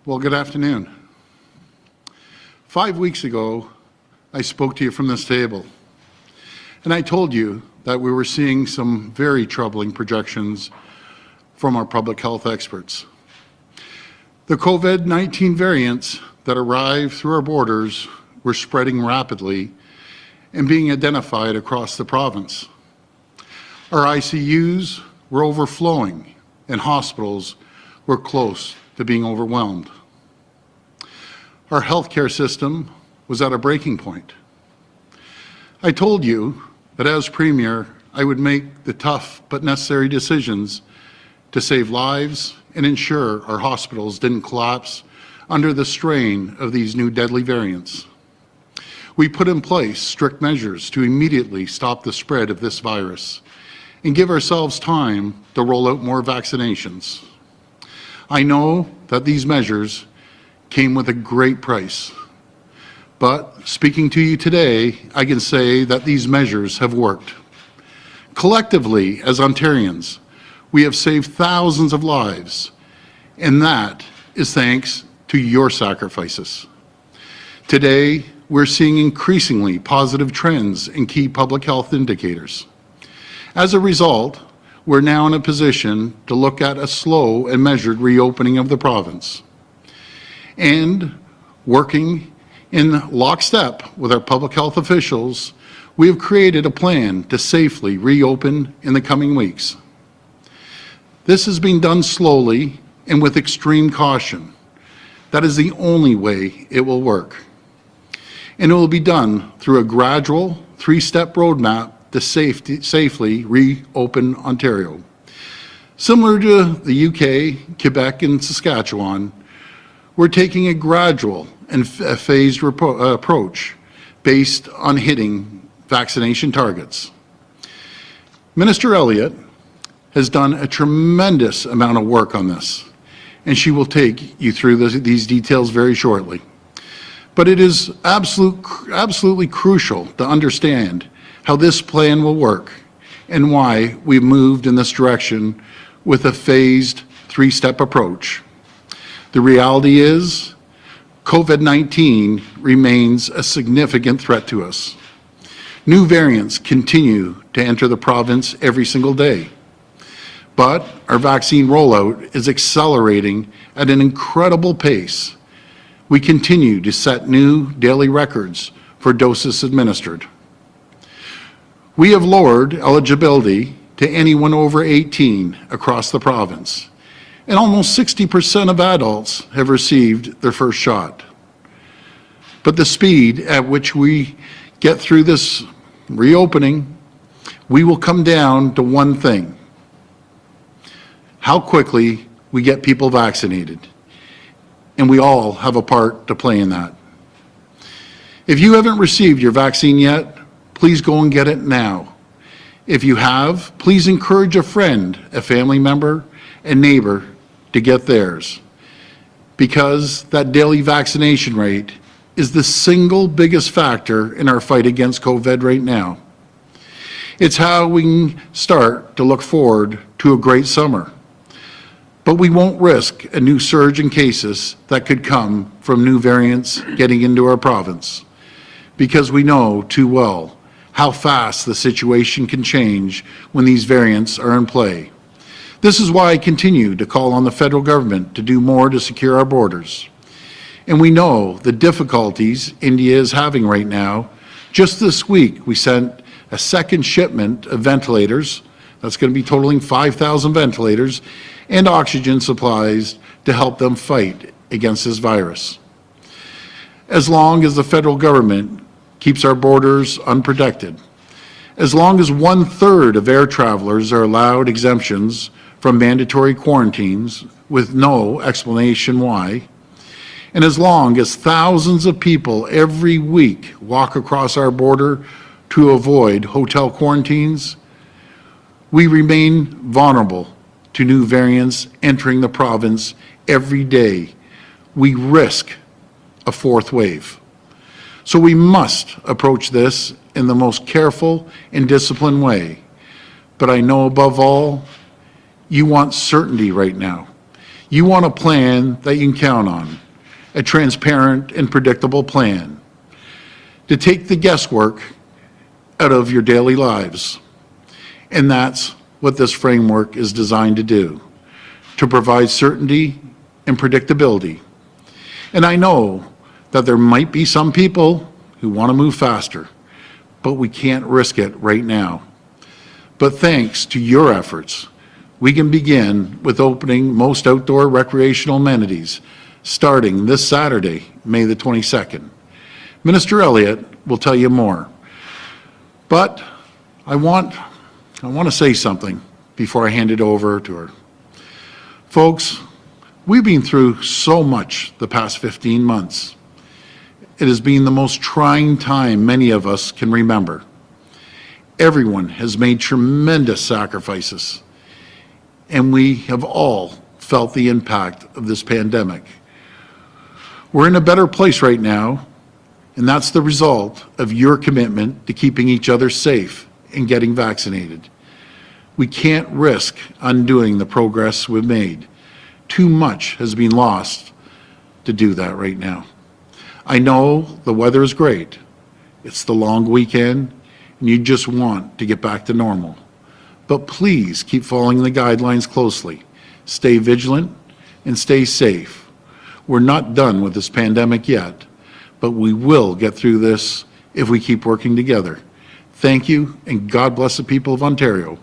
Well, good afternoon. 5 weeks ago, I spoke to you from this table, and I told you that we were seeing some very troubling projections from our public health experts. The COVID-19 variants that arrived through our borders were spreading rapidly and being identified across the province. Our ICUs were overflowing, and hospitals were close to being overwhelmed. Our healthcare system was at a breaking point. I told you that as Premier, I would make the tough but necessary decisions to save lives and ensure our hospitals didn't collapse under the strain of these new deadly variants. We put in place strict measures to immediately stop the spread of this virus and give ourselves time to roll out more vaccinations. I know that these measures came with a great price, but speaking to you today, I can say that these measures have worked. Collectively, as Ontarians, we have saved thousands of lives, and that is thanks to your sacrifices. Today, we're seeing increasingly positive trends in key public health indicators. As a result, we're now in a position to look at a slow and measured reopening of the province. And working in lockstep with our public health officials, we have created a plan to safely reopen in the coming weeks. This is being done slowly and with extreme caution. That is the only way it will work. And it will be done through a gradual, three-step roadmap to safely reopen Ontario. Similar to the UK, Quebec, and Saskatchewan, we're taking a gradual and phased approach based on hitting vaccination targets. Minister Elliott has done a tremendous amount of work on this, and she will take you through these details very shortly. But it is absolutely crucial to understand how this plan will work and why we've moved in this direction with a phased three-step approach. The reality is, COVID-19 remains a significant threat to us. New variants continue to enter the province every single day. But our vaccine rollout is accelerating at an incredible pace. We continue to set new daily records for doses administered. We have lowered eligibility to anyone over 18 across the province, and almost 60% of adults have received their first shot. But the speed at which we get through this reopening, we will come down to one thing: how quickly we get people vaccinated. And we all have a part to play in that. If you haven't received your vaccine yet, please go and get it now. If you have, please encourage a friend, a family member, a neighbor to get theirs, because that daily vaccination rate is the single biggest factor in our fight against COVID right now. It's how we can start to look forward to a great summer. But we won't risk a new surge in cases that could come from new variants getting into our province, because we know too well how fast the situation can change when these variants are in play. This is why I continue to call on the federal government to do more to secure our borders. And we know the difficulties India is having right now. Just this week, we sent a second shipment of ventilators. That's going to be totaling 5,000 ventilators and oxygen supplies to help them fight against this virus. As long as the federal government keeps our borders unprotected, as long as 1/3 of air travelers are allowed exemptions from mandatory quarantines with no explanation why, and as long as thousands of people every week walk across our border to avoid hotel quarantines, we remain vulnerable to new variants entering the province every day. We risk a fourth wave. So we must approach this in the most careful and disciplined way. But I know above all, you want certainty right now. You want a plan that you can count on, a transparent and predictable plan to take the guesswork out of your daily lives. And that's what this framework is designed to do, to provide certainty and predictability. And I know that there might be some people who want to move faster, but we can't risk it right now. But thanks to your efforts, we can begin with opening most outdoor recreational amenities starting this Saturday, May the 22nd. Minister Elliott will tell you more. But I want to say something before I hand it over to her. Folks, we've been through so much the past 15 months. It has been the most trying time many of us can remember. Everyone has made tremendous sacrifices, and we have all felt the impact of this pandemic. We're in a better place right now, and that's the result of your commitment to keeping each other safe and getting vaccinated. We can't risk undoing the progress we've made. Too much has been lost to do that right now. I know the weather is great. It's the long weekend, and you just want to get back to normal. But please keep following the guidelines closely. Stay vigilant and stay safe. We're not done with this pandemic yet, but we will get through this if we keep working together. Thank you, and God bless the people of Ontario.